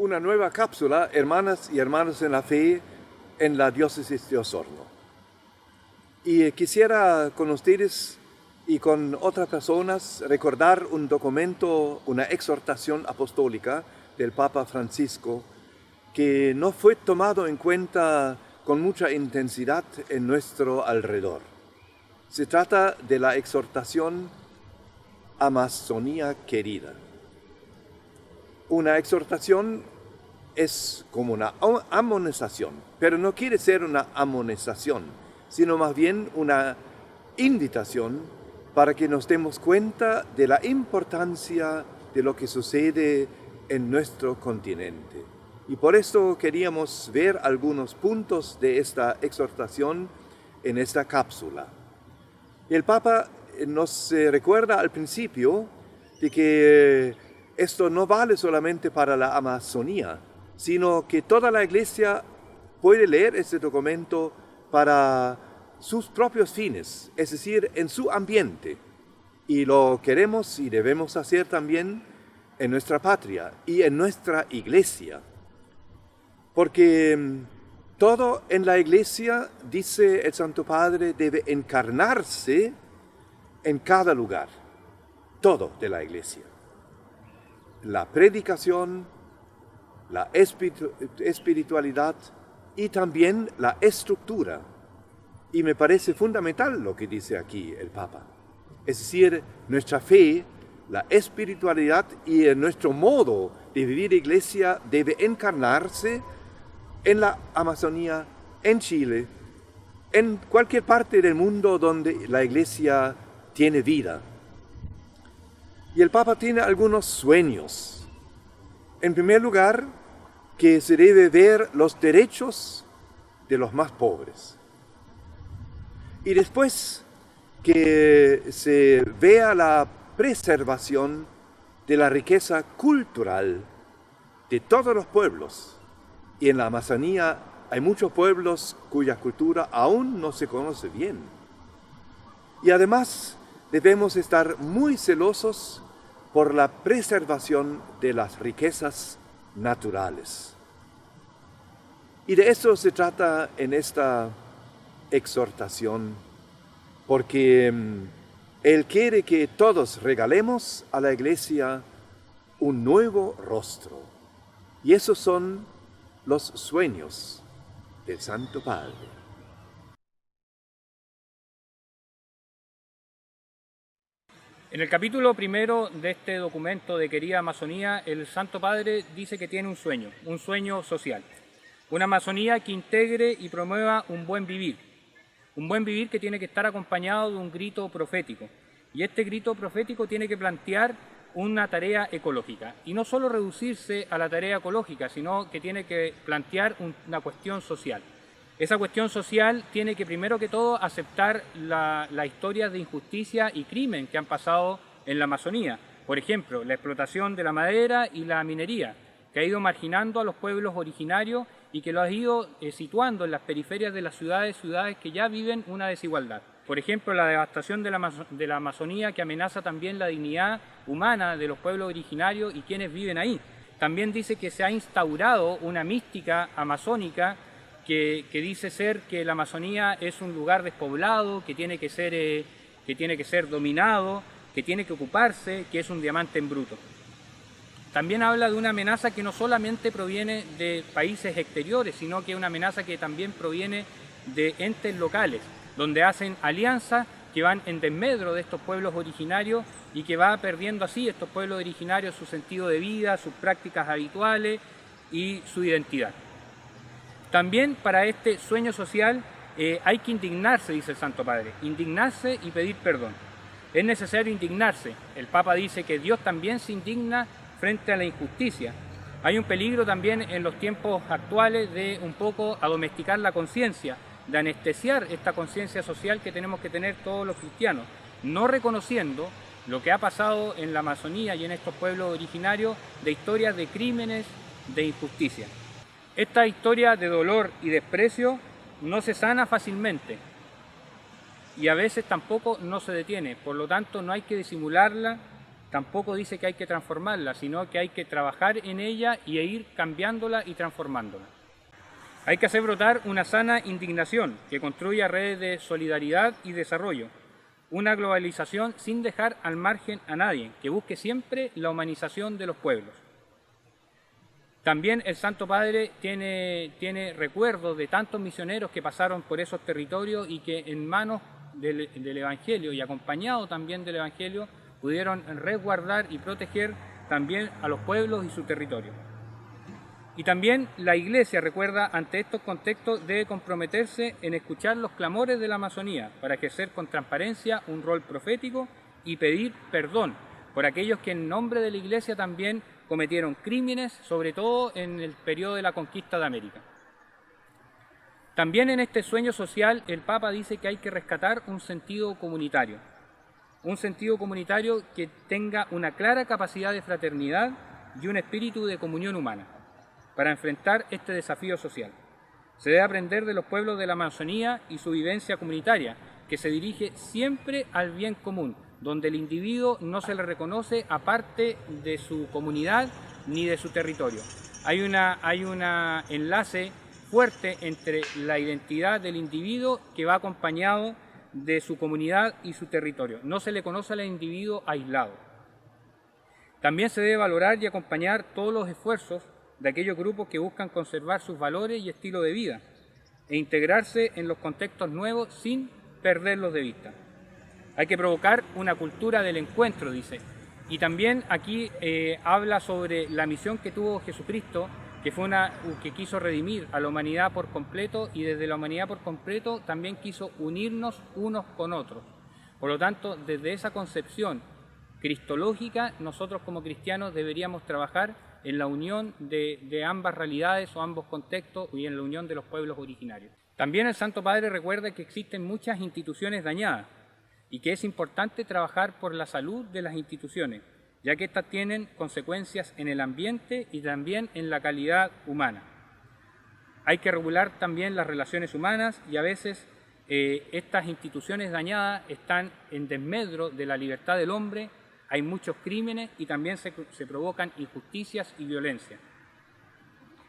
una nueva cápsula, hermanas y hermanos en la fe, en la diócesis de Osorno. Y quisiera con ustedes y con otras personas recordar un documento, una exhortación apostólica del Papa Francisco, que no fue tomado en cuenta con mucha intensidad en nuestro alrededor. Se trata de la exhortación Amazonía querida. Una exhortación es como una amonestación, pero no quiere ser una amonestación, sino más bien una invitación para que nos demos cuenta de la importancia de lo que sucede en nuestro continente. Y por esto queríamos ver algunos puntos de esta exhortación en esta cápsula. El Papa nos recuerda al principio de que esto no vale solamente para la Amazonía, sino que toda la Iglesia puede leer este documento para sus propios fines, es decir, en su ambiente. Y lo queremos y debemos hacer también en nuestra patria y en nuestra Iglesia. Porque todo en la Iglesia, dice el Santo Padre, debe encarnarse en cada lugar. Todo de la Iglesia. La predicación, la espiritualidad y también la estructura. Y me parece fundamental lo que dice aquí el Papa. Es decir, nuestra fe, la espiritualidad y nuestro modo de vivir Iglesia debe encarnarse en la Amazonía, en Chile, en cualquier parte del mundo donde la Iglesia tiene vida. Y el Papa tiene algunos sueños. En primer lugar, que se debe ver los derechos de los más pobres. Y después, que se vea la preservación de la riqueza cultural de todos los pueblos. Y en la Amazonía hay muchos pueblos cuya cultura aún no se conoce bien. Y además debemos estar muy celosos por la preservación de las riquezas naturales. Y de eso se trata en esta exhortación, porque Él quiere que todos regalemos a la Iglesia un nuevo rostro. Y esos son los sueños del Santo Padre. En el capítulo primero de este documento de Querida Amazonía, el Santo Padre dice que tiene un sueño social. Una Amazonía que integre y promueva un buen vivir que tiene que estar acompañado de un grito profético. Y este grito profético tiene que plantear una tarea ecológica. Y no solo reducirse a la tarea ecológica, sino que tiene que plantear una cuestión social. Esa cuestión social tiene que, primero que todo, aceptar la historia de injusticia y crimen que han pasado en la Amazonía. Por ejemplo, la explotación de la madera y la minería, que ha ido marginando a los pueblos originarios y que los ha ido situando en las periferias de las ciudades que ya viven una desigualdad. Por ejemplo, la devastación de la Amazonía, que amenaza también la dignidad humana de los pueblos originarios y quienes viven ahí. También dice que se ha instaurado una mística amazónica que dice ser que la Amazonía es un lugar despoblado, que tiene que ser dominado, que tiene que ocuparse, que es un diamante en bruto. También habla de una amenaza que no solamente proviene de países exteriores, sino que es una amenaza que también proviene de entes locales, donde hacen alianzas que van en desmedro de estos pueblos originarios y que va perdiendo así estos pueblos originarios su sentido de vida, sus prácticas habituales y su identidad. También para este sueño social hay que indignarse, dice el Santo Padre, indignarse y pedir perdón. Es necesario indignarse. El Papa dice que Dios también se indigna frente a la injusticia. Hay un peligro también en los tiempos actuales de un poco adomesticar la conciencia, de anestesiar esta conciencia social que tenemos que tener todos los cristianos, no reconociendo lo que ha pasado en la Amazonía y en estos pueblos originarios de historias de crímenes, de injusticia. Esta historia de dolor y desprecio no se sana fácilmente y a veces tampoco no se detiene, por lo tanto no hay que disimularla tampoco dice que hay que transformarla, sino que hay que trabajar en ella y ir cambiándola y transformándola. Hay que hacer brotar una sana indignación que construya redes de solidaridad y desarrollo, una globalización sin dejar al margen a nadie, que busque siempre la humanización de los pueblos. También el Santo Padre tiene recuerdos de tantos misioneros que pasaron por esos territorios y que en manos del Evangelio y acompañado también del Evangelio pudieron resguardar y proteger también a los pueblos y su territorio. Y también la Iglesia, recuerda, ante estos contextos debe comprometerse en escuchar los clamores de la Amazonía para ejercer con transparencia un rol profético y pedir perdón por aquellos que en nombre de la Iglesia también cometieron crímenes, sobre todo en el periodo de la conquista de América. También en este sueño social el Papa dice que hay que rescatar un sentido comunitario que tenga una clara capacidad de fraternidad y un espíritu de comunión humana para enfrentar este desafío social. Se debe aprender de los pueblos de la Amazonía y su vivencia comunitaria, que se dirige siempre al bien común, donde el individuo no se le reconoce aparte de su comunidad ni de su territorio. Hay un enlace fuerte entre la identidad del individuo que va acompañado de su comunidad y su territorio. No se le conoce al individuo aislado. También se debe valorar y acompañar todos los esfuerzos de aquellos grupos que buscan conservar sus valores y estilo de vida e integrarse en los contextos nuevos sin perderlos de vista. Hay que provocar una cultura del encuentro, dice. Y también aquí habla sobre la misión que tuvo Jesucristo, que quiso redimir a la humanidad por completo, y desde la humanidad por completo también quiso unirnos unos con otros. Por lo tanto, desde esa concepción cristológica, nosotros como cristianos deberíamos trabajar en la unión de ambas realidades o ambos contextos y en la unión de los pueblos originarios. También el Santo Padre recuerda que existen muchas instituciones dañadas y que es importante trabajar por la salud de las instituciones, ya que estas tienen consecuencias en el ambiente y también en la calidad humana. Hay que regular también las relaciones humanas y a veces estas instituciones dañadas están en desmedro de la libertad del hombre, hay muchos crímenes y también se provocan injusticias y violencia.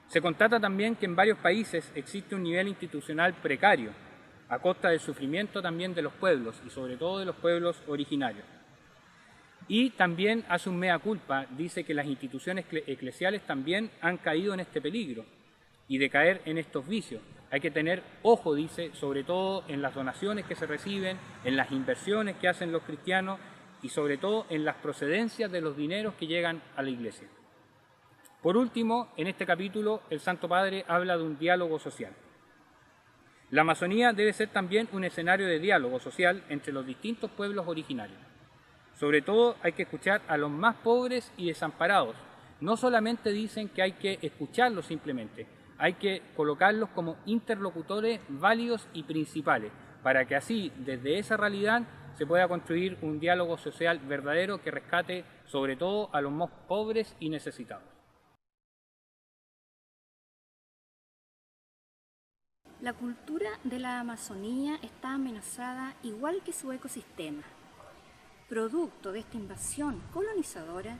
Se constata también que en varios países existe un nivel institucional precario, a costa del sufrimiento también de los pueblos y sobre todo de los pueblos originarios. Y también hace un mea culpa, dice que las instituciones eclesiales también han caído en este peligro y de caer en estos vicios. Hay que tener ojo, dice, sobre todo en las donaciones que se reciben, en las inversiones que hacen los cristianos y sobre todo en las procedencias de los dineros que llegan a la Iglesia. Por último, en este capítulo, el Santo Padre habla de un diálogo social. La Amazonía debe ser también un escenario de diálogo social entre los distintos pueblos originarios. Sobre todo hay que escuchar a los más pobres y desamparados. No solamente dicen que hay que escucharlos simplemente, hay que colocarlos como interlocutores válidos y principales, para que así, desde esa realidad, se pueda construir un diálogo social verdadero que rescate sobre todo a los más pobres y necesitados. La cultura de la Amazonía está amenazada igual que su ecosistema. Producto de esta invasión colonizadora,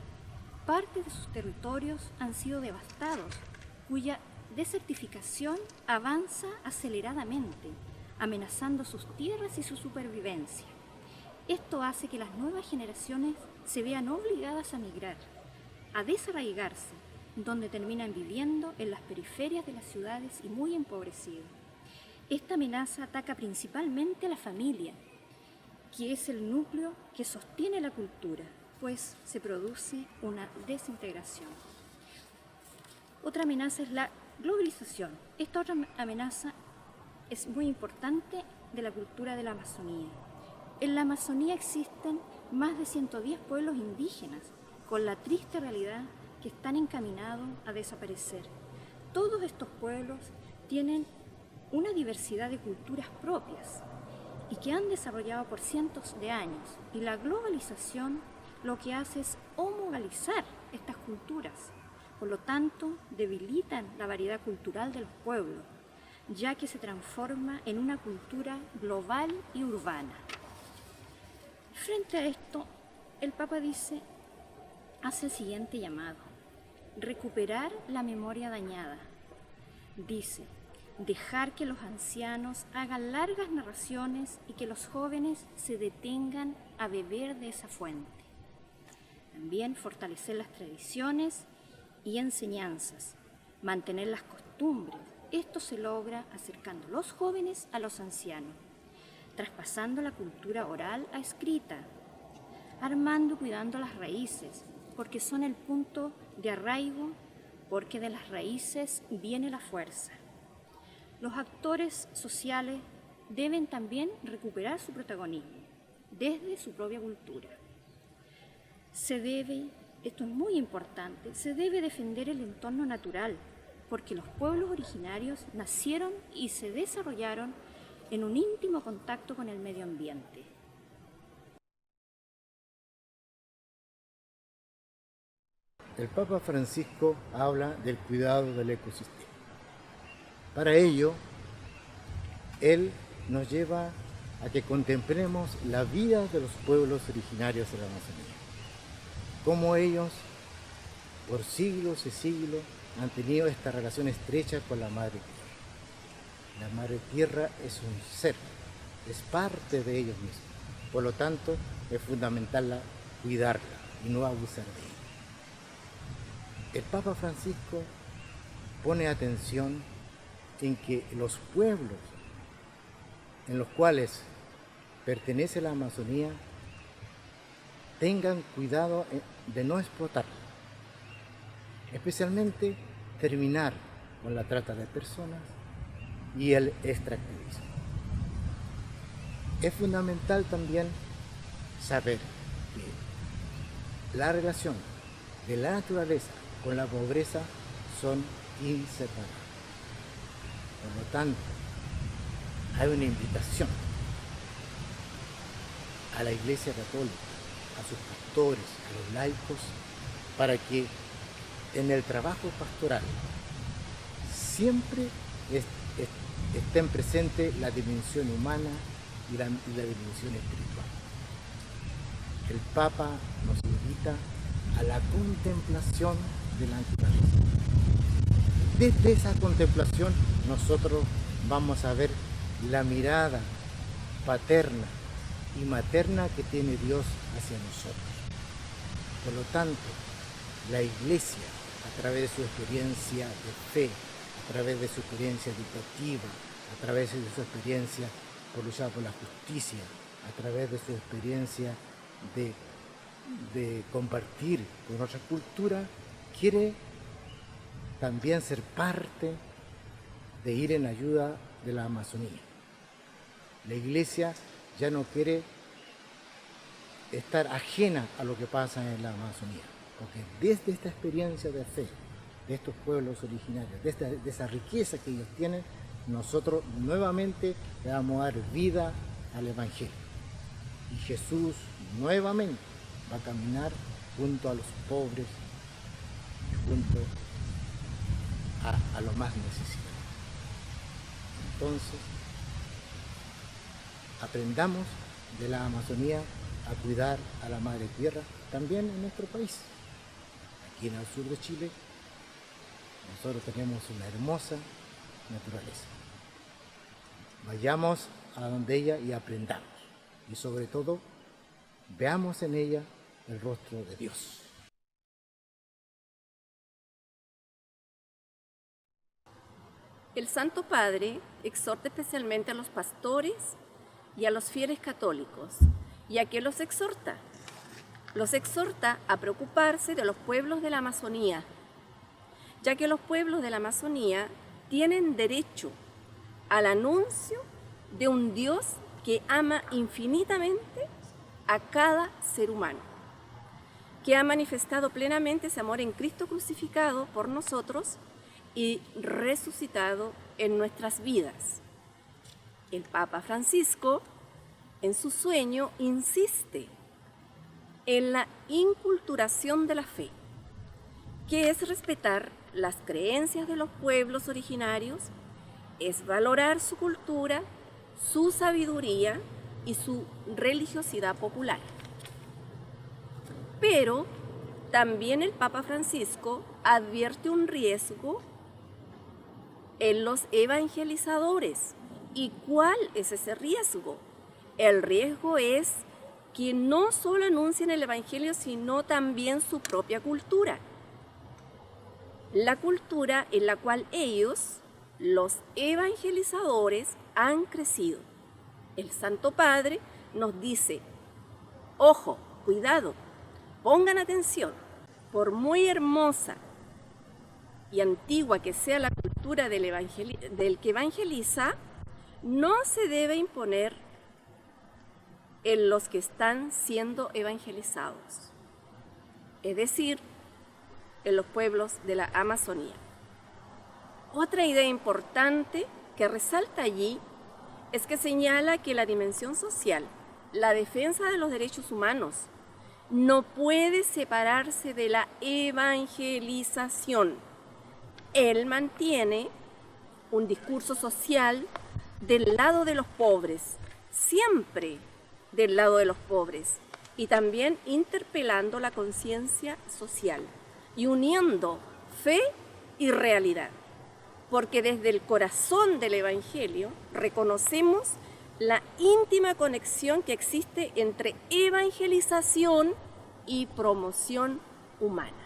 parte de sus territorios han sido devastados, cuya desertificación avanza aceleradamente, amenazando sus tierras y su supervivencia. Esto hace que las nuevas generaciones se vean obligadas a migrar, a desarraigarse, donde terminan viviendo en las periferias de las ciudades y muy empobrecidos. Esta amenaza ataca principalmente a la familia, que es el núcleo que sostiene la cultura, pues se produce una desintegración. Otra amenaza es la globalización. Esta otra amenaza es muy importante de la cultura de la Amazonía. En la Amazonía existen más de 110 pueblos indígenas, con la triste realidad que están encaminados a desaparecer. Todos estos pueblos tienen una diversidad de culturas propias y que han desarrollado por cientos de años, y la globalización lo que hace es homogeneizar estas culturas, por lo tanto debilitan la variedad cultural de los pueblos, ya que se transforma en una cultura global y urbana. Frente a esto, el Papa dice hace el siguiente llamado: recuperar la memoria dañada. Dice: dejar que los ancianos hagan largas narraciones y que los jóvenes se detengan a beber de esa fuente. También fortalecer las tradiciones y enseñanzas, mantener las costumbres. Esto se logra acercando los jóvenes a los ancianos, traspasando la cultura oral a escrita, armando y cuidando las raíces, porque son el punto de arraigo, porque de las raíces viene la fuerza. Los actores sociales deben también recuperar su protagonismo desde su propia cultura. Esto es muy importante, se debe defender el entorno natural, porque los pueblos originarios nacieron y se desarrollaron en un íntimo contacto con el medio ambiente. El Papa Francisco habla del cuidado del ecosistema. Para ello, él nos lleva a que contemplemos la vida de los pueblos originarios de la Amazonía, cómo ellos, por siglos y siglos, han tenido esta relación estrecha con la Madre Tierra. La Madre Tierra es un ser, es parte de ellos mismos. Por lo tanto, es fundamental cuidarla y no abusar de ella. El Papa Francisco pone atención en que los pueblos en los cuales pertenece la Amazonía tengan cuidado de no explotarla, especialmente terminar con la trata de personas y el extractivismo. Es fundamental también saber que la relación de la naturaleza con la pobreza son inseparables. Por lo tanto, hay una invitación a la Iglesia Católica, a sus pastores, a los laicos, para que en el trabajo pastoral siempre estén presentes la dimensión humana y la dimensión espiritual. El Papa nos invita a la contemplación de la naturaleza. Desde esa contemplación nosotros vamos a ver la mirada paterna y materna que tiene Dios hacia nosotros. Por lo tanto, la Iglesia, a través de su experiencia de fe, a través de su experiencia educativa, a través de su experiencia por luchar por la justicia, a través de su experiencia de compartir con otra cultura, quiere también ser parte de ir en ayuda de la Amazonía. La Iglesia ya no quiere estar ajena a lo que pasa en la Amazonía, porque desde esta experiencia de fe de estos pueblos originarios, de esa riqueza que ellos tienen, nosotros nuevamente le vamos a dar vida al Evangelio. Y Jesús nuevamente va a caminar junto a los pobres, junto a los más necesitados. Entonces, aprendamos de la Amazonía a cuidar a la Madre Tierra también en nuestro país. Aquí en el sur de Chile, nosotros tenemos una hermosa naturaleza. Vayamos a donde ella y aprendamos. Y sobre todo, veamos en ella el rostro de Dios. El Santo Padre exhorta especialmente a los pastores y a los fieles católicos. ¿Y a qué los exhorta? Los exhorta a preocuparse de los pueblos de la Amazonía, ya que los pueblos de la Amazonía tienen derecho al anuncio de un Dios que ama infinitamente a cada ser humano, que ha manifestado plenamente ese amor en Cristo crucificado por nosotros y resucitado en nuestras vidas. El Papa Francisco, en su sueño, insiste en la inculturación de la fe, que es respetar las creencias de los pueblos originarios, es valorar su cultura, su sabiduría y su religiosidad popular. Pero también el Papa Francisco advierte un riesgo en los evangelizadores. ¿Y cuál es ese riesgo? El riesgo es que no solo anuncien el Evangelio, sino también su propia cultura. La cultura en la cual ellos, los evangelizadores, han crecido. El Santo Padre nos dice, ojo, cuidado, pongan atención, por muy hermosa y antigua que sea la cultura del que evangeliza, no se debe imponer en los que están siendo evangelizados, es decir, en los pueblos de la Amazonía. Otra idea importante que resalta allí es que señala que la dimensión social, la defensa de los derechos humanos, no puede separarse de la evangelización. Él mantiene un discurso social del lado de los pobres, siempre del lado de los pobres, y también interpelando la conciencia social y uniendo fe y realidad, porque desde el corazón del Evangelio reconocemos la íntima conexión que existe entre evangelización y promoción humana.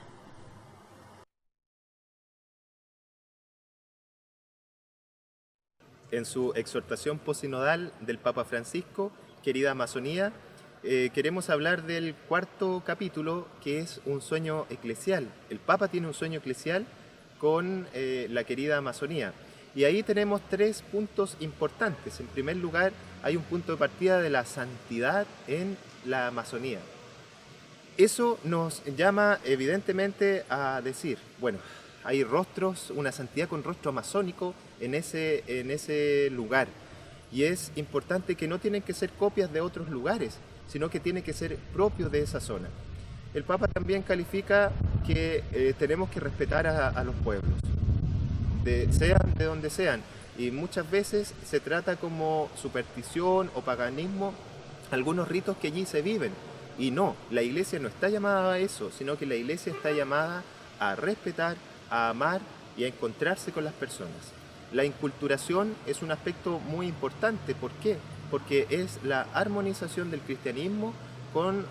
En su exhortación posinodal del Papa Francisco, Querida Amazonía, queremos hablar del cuarto capítulo, que es un sueño eclesial. El Papa tiene un sueño eclesial con la querida Amazonía. Y ahí tenemos tres puntos importantes. En primer lugar, hay un punto de partida de la santidad en la Amazonía. Eso nos llama evidentemente a decir, bueno, hay rostros, una santidad con rostro amazónico en ese lugar. Y es importante que no tienen que ser copias de otros lugares, sino que tienen que ser propios de esa zona. El Papa también califica que tenemos que respetar a los pueblos, sean de donde sean, y muchas veces se trata como superstición o paganismo algunos ritos que allí se viven, y no, la Iglesia no está llamada a eso, sino que la Iglesia está llamada a respetar, a amar y a encontrarse con las personas. La inculturación es un aspecto muy importante. ¿Por qué? Porque es la armonización del cristianismo con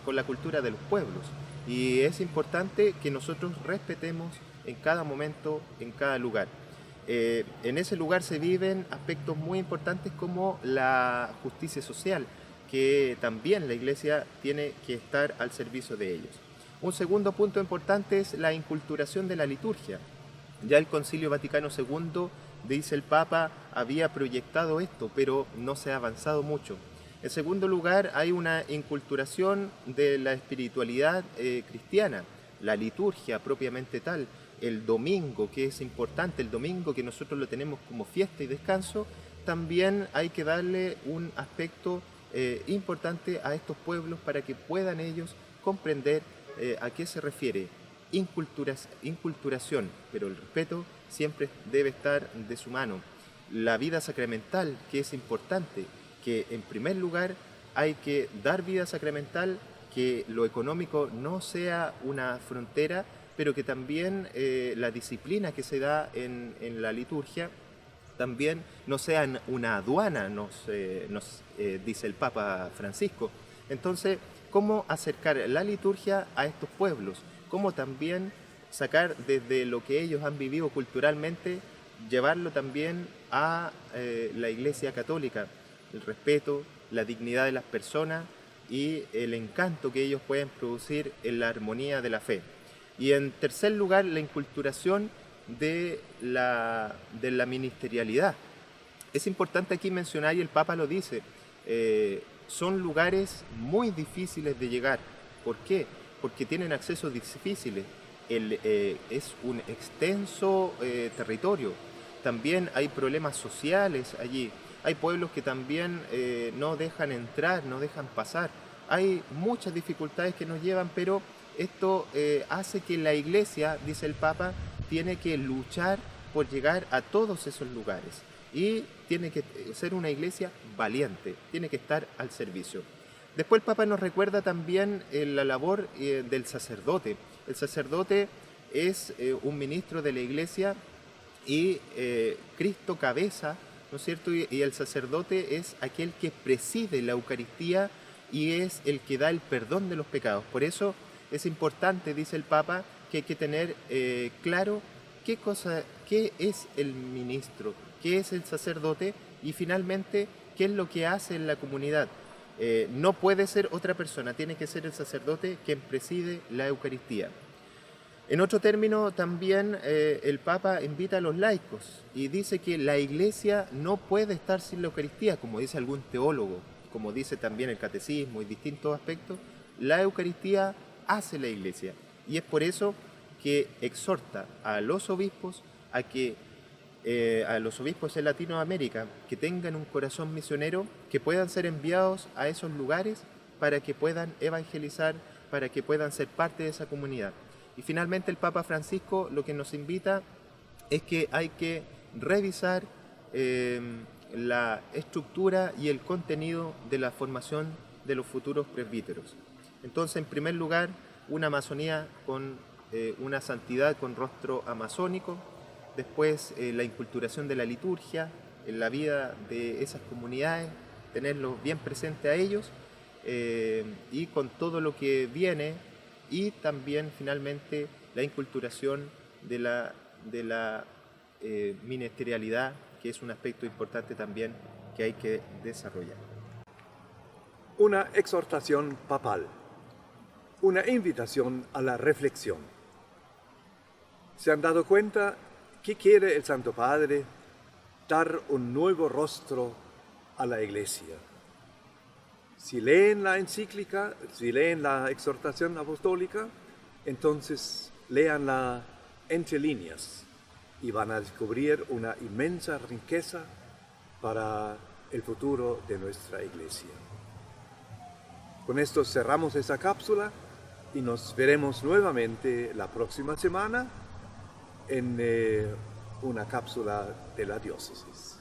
la cultura de los pueblos, y es importante que nosotros respetemos en cada momento, en cada lugar. En ese lugar se viven aspectos muy importantes como la justicia social, que también la Iglesia tiene que estar al servicio de ellos. Un segundo punto importante es la inculturación de la liturgia. Ya el Concilio Vaticano II, dice el Papa, había proyectado esto, pero no se ha avanzado mucho. En segundo lugar, hay una inculturación de la espiritualidad cristiana, la liturgia propiamente tal, el domingo, que es importante, el domingo que nosotros lo tenemos como fiesta y descanso, también hay que darle un aspecto importante a estos pueblos para que puedan ellos comprender a qué se refiere. Inculturación, pero el respeto siempre debe estar de su mano. La vida sacramental, que es importante, que en primer lugar hay que dar vida sacramental, que lo económico no sea una frontera, pero que también la disciplina que se da en la liturgia también no sea una aduana, nos dice el Papa Francisco. Entonces, ¿cómo acercar la liturgia a estos pueblos? ¿Cómo también sacar desde lo que ellos han vivido culturalmente, llevarlo también a la Iglesia Católica? El respeto, la dignidad de las personas y el encanto que ellos pueden producir en la armonía de la fe. Y en tercer lugar, la inculturación de la ministerialidad. Es importante aquí mencionar, y el Papa lo dice, son lugares muy difíciles de llegar. ¿Por qué? Porque tienen accesos difíciles. Es un extenso territorio. También hay problemas sociales allí. Hay pueblos que también no dejan entrar, no dejan pasar. Hay muchas dificultades que nos llevan, pero esto hace que la Iglesia, dice el Papa, tiene que luchar por llegar a todos esos lugares. Y tiene que ser una Iglesia valiente, tiene que estar al servicio. Después el Papa nos recuerda también la labor del sacerdote. El sacerdote es un ministro de la Iglesia y Cristo cabeza, ¿no es cierto? Y el sacerdote es aquel que preside la Eucaristía y es el que da el perdón de los pecados. Por eso es importante, dice el Papa, que hay que tener claro qué es el ministro, qué es el sacerdote y finalmente qué es lo que hace en la comunidad. No puede ser otra persona, tiene que ser el sacerdote quien preside la Eucaristía. En otro término, también el Papa invita a los laicos y dice que la Iglesia no puede estar sin la Eucaristía, como dice algún teólogo, como dice también el Catecismo y distintos aspectos. La Eucaristía hace la Iglesia y es por eso que exhorta a los obispos a los obispos en Latinoamérica que tengan un corazón misionero, que puedan ser enviados a esos lugares para que puedan evangelizar, para que puedan ser parte de esa comunidad. Y finalmente el Papa Francisco lo que nos invita es que hay que revisar la estructura y el contenido de la formación de los futuros presbíteros. Entonces, en primer lugar, una Amazonía con una santidad con rostro amazónico, después la inculturación de la liturgia en la vida de esas comunidades, tenerlos bien presente a ellos y con todo lo que viene, y también finalmente la inculturación de la ministerialidad, que es un aspecto importante también que hay que desarrollar. Una exhortación papal, una invitación a la reflexión. ¿Se han dado cuenta que quiere el Santo Padre? Dar un nuevo rostro a la Iglesia. Si leen la encíclica, si leen la exhortación apostólica, entonces léanla entre líneas y van a descubrir una inmensa riqueza para el futuro de nuestra Iglesia. Con esto cerramos esta cápsula y nos veremos nuevamente la próxima semana en una cápsula de la diócesis.